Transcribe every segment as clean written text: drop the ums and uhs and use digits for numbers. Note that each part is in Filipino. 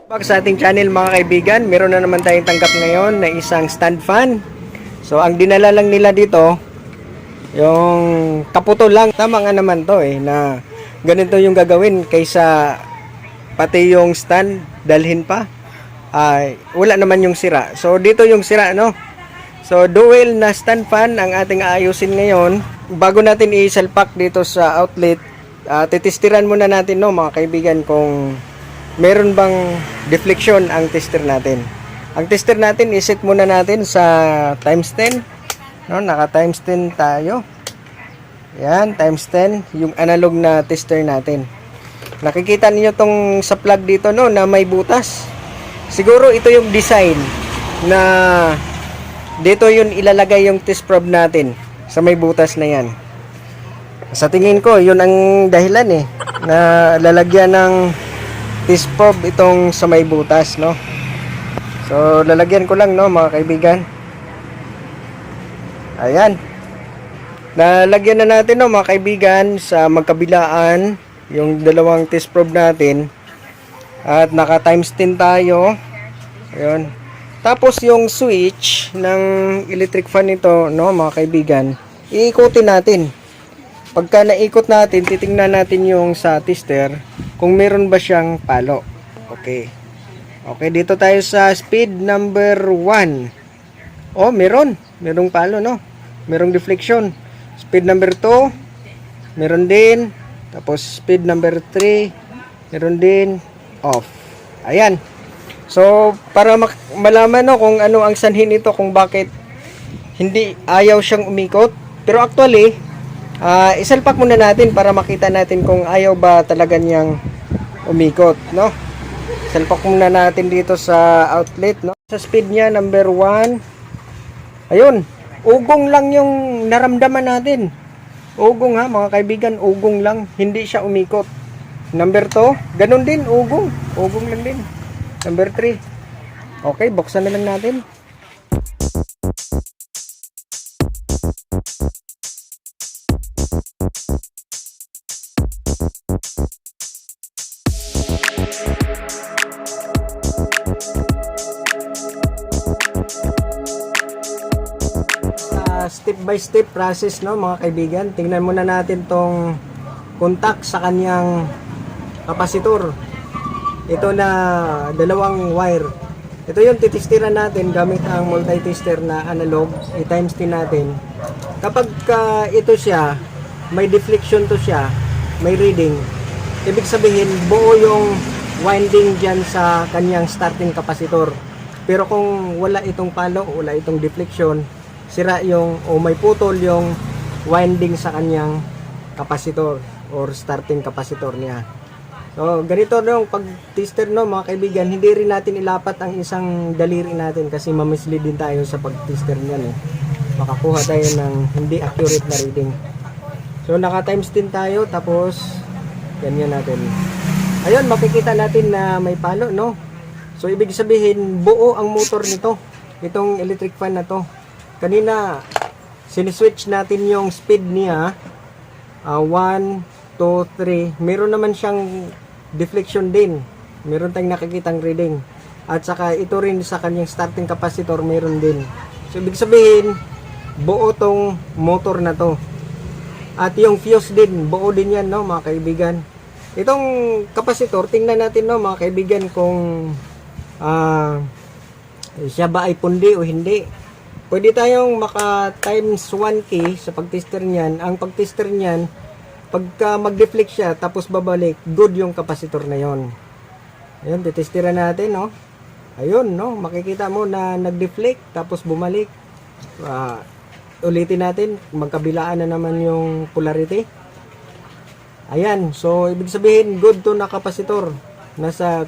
Back sa ating channel mga kaibigan, meron na naman tayong tanggap ngayon na isang stand fan. So ang dinala lang nila dito, yung kaputo lang. Tama nga naman to na ganito yung gagawin kaysa pati yung stand dalhin pa. Wala naman yung sira. So dito yung sira, no? So dual na stand fan ang ating aayusin ngayon. Bago natin isalpak dito sa outlet, titestiran muna natin, no, mga kaibigan, kung meron bang deflection ang tester natin. Ang tester natin, iset muna natin sa times 10. No, naka times 10 tayo. Yan, times 10, yung analog na tester natin. Nakikita niyo tong sa plug dito, no, na may butas. Siguro ito yung design na dito yun ilalagay yung test probe natin sa may butas na yan. Sa tingin ko, yun ang dahilan na lalagyan ng test probe itong sa may butas, no. So lalagyan ko lang, no, mga kaibigan. Ayan, lalagyan na natin, no, mga kaibigan, sa magkabilaan yung dalawang test probe natin. At naka times 10 tayo. Ayun. Tapos yung switch ng electric fan nito, no, mga kaibigan, iikutin natin. Pagka naikot natin, titingnan natin yung sa tester kung meron ba siyang palo. Okay. Okay, dito tayo sa speed number 1. Oh, merong palo, no? Merong deflection. Speed number 2, meron din. Tapos speed number 3, meron din. Off. Ayan. So, para malaman, no, kung ano ang sanhin nito, kung bakit hindi ayaw siyang umikot. Pero actually, isalpak muna natin para makita natin kung ayaw ba talaga niyang umikot, no? Salpak muna natin dito sa outlet, no? Sa speed niya number 1. Ayun, ugong lang yung naramdaman natin. Ugong, ha, mga kaibigan, ugong lang, hindi siya umikot. Number 2, ganun din, ugong lang din. Number 3. Okay, buksan na lang natin. Step by step process, no, mga kaibigan. Tingnan muna natin tong contact sa kanyang kapasitor. Ito na dalawang wire. Ito yung titestiran natin gamit ang multi-tester na analog. I-times din natin. Kapag ito siya, may deflection to siya, may reading, ibig sabihin buo yung winding dyan sa kanyang starting kapasitor. Pero kung wala itong palo, wala itong deflection, sira yung, o may putol yung winding sa kanyang kapasitor or starting kapasitor niya. So ganito yung pag-tester, no, mga kaibigan. Hindi rin natin ilapat ang isang daliri natin kasi mamislead din tayo sa pag-tester niyan, makakuha tayo ng hindi accurate na reading. So naka times 10 tayo, tapos ganyan natin. Ayun, makikita natin na may palo, no. So ibig sabihin buo ang motor nito, itong electric fan na to. Kanina siniswitch natin yung speed niya, 1, 2, 3. Meron naman siyang deflection din. Meron tayong nakikitang reading. At saka ito rin sa kanyang starting capacitor, meron din. So ibig sabihin buo tong motor na to. At yung fuse din, buo din yan, no, mga kaibigan. Itong capacitor, tingnan natin, no, mga kaibigan, kung siya ba ay pundi o hindi. Pwede tayong maka times 1K sa pag-tester niyan. Ang pag-tester niyan, pagka mag-deflect siya tapos babalik, good yung kapasitor na yon. Ayun, titestiran natin, no. Ayun, no, makikita mo na nag-deflect tapos bumalik. Ulitin natin, magkabilaan na naman yung polarity. Ayan, so ibig sabihin good to na kapasitor. Nasa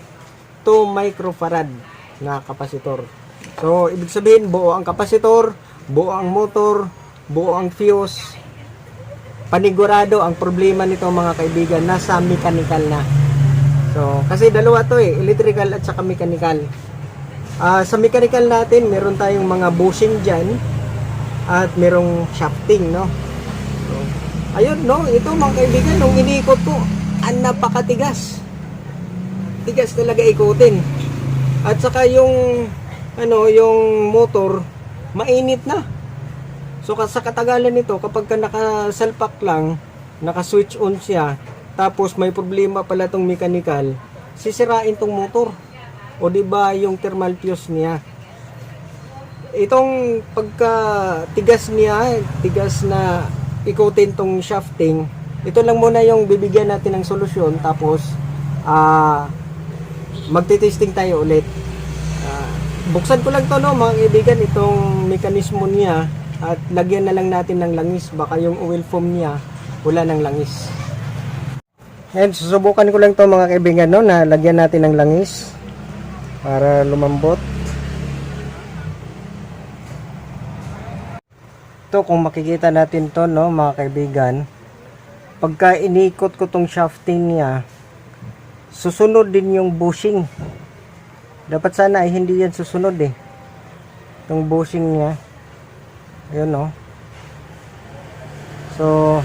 2 microfarad na kapasitor. So ibig sabihin buo ang kapasitor, buo ang motor, buo ang fuse. Panigurado ang problema nito, mga kaibigan, nasa mechanical na. So kasi dalawa to, electrical at saka mechanical. Sa mechanical natin, meron tayong mga bushing dyan at merong shafting, no. So, Ayun, no, ito mga kaibigan, nung iniikot ko, ang napakatigas. Tigas talaga ikutin. At saka yung yung motor mainit na. So sa katagalan nito, kapag ka nakasalpak lang, naka-switch on siya, tapos may problema pala tong mechanical, sisirain tong motor. O di ba yung thermal fuse niya. Itong pagka tigas niya, tigas na ikutin tong shafting, ito lang muna yung bibigyan natin ng solusyon, tapos magte-testing tayo ulit. Buksan ko lang to, no, mga kaibigan, itong mekanismo niya, at lagyan na lang natin ng langis. Baka yung oil foam niya wala ng langis. And susubukan ko lang to, mga kaibigan, no, na lagyan natin ng langis para lumambot. Ito, kung makikita natin to, no, mga kaibigan, pagka inikot ko tong shafting niya, susunod din yung bushing. Dapat sana ay hindi yan susunod eh, itong bushing niya. Ayun, no. So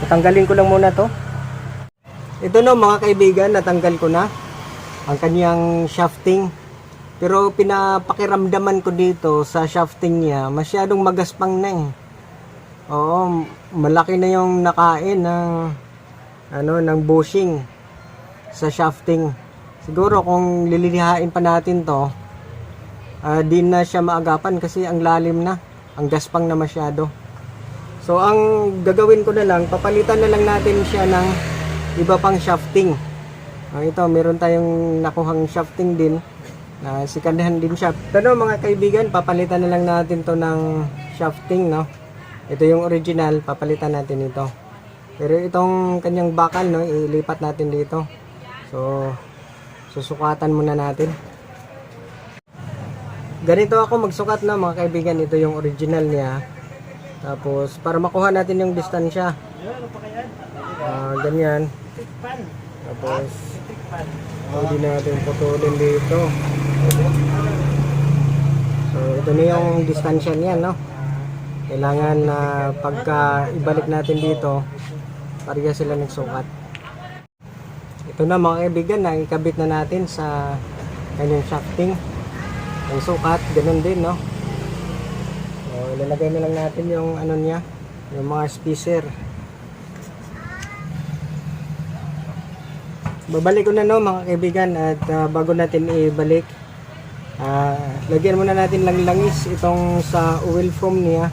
tatanggalin ko lang muna to. Ito, no, mga kaibigan, natanggal ko na ang kanyang shafting. Pero pinapakiramdaman ko dito sa shafting niya, masyadong magaspang na eh. Oo, malaki na yung nakain ng ng bushing sa shafting. Siguro kung lilihain pa natin to, di na siya maagapan kasi ang lalim na, ang gaspang na masyado. So ang gagawin ko na lang, papalitan na lang natin siya ng iba pang shafting. Ito, meron tayong nakuhang shafting din, na sikandahan din siya. Pero mga kaibigan, papalitan na lang natin to ng shafting, no. Ito yung original, papalitan natin ito. Pero itong kanyang bakal, no, ilipat natin dito. So susukatan muna natin. Ganito ako magsukat, na mga kaibigan. Ito yung original niya. Tapos para makuha natin yung distansya, ganyan. Tapos hindi natin putulin dito. So ito na yung distansya niya, no. Kailangan na pagka ibalik natin dito, pareha sila nagsukat. Ito na, mga kaibigan, na ikabit na natin sa kanyang shafting. Ang sukat, ganun din, no. So ilalagay na lang natin yung niya, yung mga spacer. Babalik ko na, no, mga kaibigan, at bago natin ibalik, lagyan muna natin lang langis itong sa oil foam niya.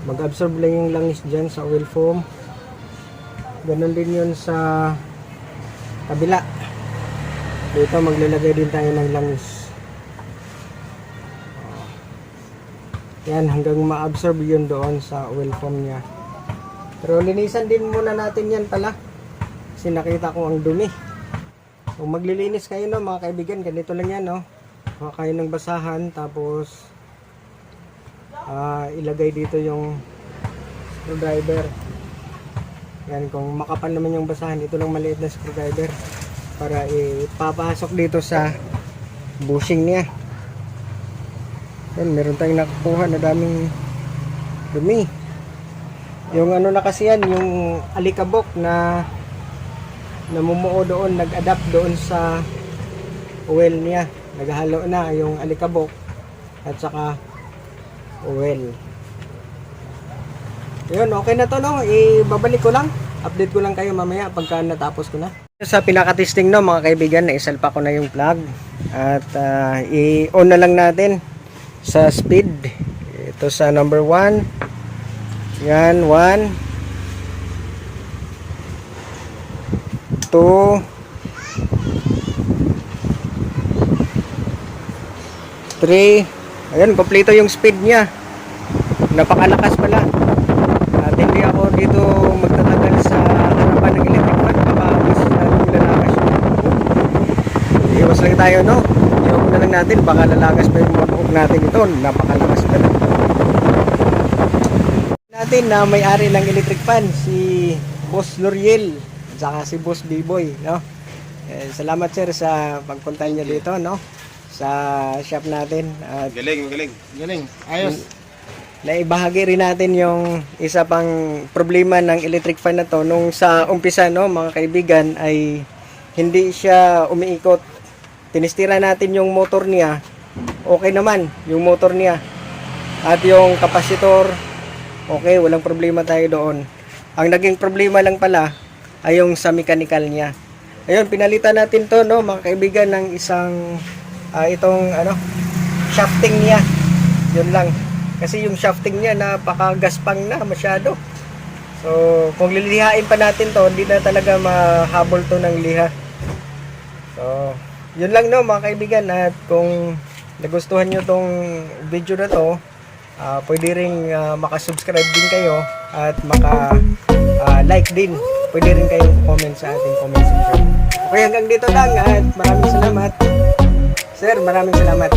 Mag-absorb lang yung langis dyan sa oil foam. Ganun din yun sa kabila. Dito maglalagay din tayo ng langis. Yan, hanggang ma-absorb yun doon sa oil foam niya. Pero linisan din muna natin yan pala, kasi nakita ko ang dumi. Kung maglilinis kayo, no, mga kaibigan, ganito lang yan, no. Kuha kayo ng basahan, tapos ilagay dito yung screwdriver. Yan, kung makapal naman yung basahan, ito lang maliit na screwdriver para ipapasok dito sa bushing niya. Yan, meron tayong nakukuha na daming dumi. Yung na kasi yan, yung alikabok na namumuo doon, nag-adapt doon sa oil niya. Naghahalo na yung alikabok at saka oil. Yun, okay na to, no. Ibabalik ko lang, update ko lang kayo mamaya pagka natapos ko na. Sa pinaka-testing, no, mga kaibigan, naisalpa ko na yung plug at i-on na lang natin sa speed. Ito sa number 1. Yan, 1 2 3. Ayan, kompleto yung speed niya. Napakalakas pala. At hindi ako dito magtatagal sa harapan ng electric fan. Baka mas lalakas yun. Iwas lang tayo, no. Iwas na lang natin. Baka lalakas pa yung motor natin ito. Napakalakas pala. Natin na may-ari ng electric fan, si Boss Loriel at saka si Boss B-Boy, no. Salamat, sir, sa pagpunta niyo dito, no, sa shop natin. At galing. Ayos. na ibahagi rin natin yung isa pang problema ng electric fan na to. Nung sa umpisa, no, mga kaibigan, ay hindi siya umiikot. Tinistira natin yung motor niya. Okay naman yung motor niya. At yung kapasitor, okay, walang problema tayo doon. Ang naging problema lang pala ay yung sa mechanical niya. Ayun, pinalitan natin to, no, mga kaibigan, ng isang itong shafting niya. Yun lang. Kasi yung shafting niya napakagaspang na masyado. So, kung lilihain pa natin to, hindi na talaga mahabol to ng liha. So, yun lang, no, mga kaibigan. At kung nagustuhan nyo tong video na to, pwede ring makasubscribe din kayo at maka-like din. Pwede rin kayong comment sa ating comment section. Okay, hanggang dito lang at maraming salamat. Sir, maraming salamat.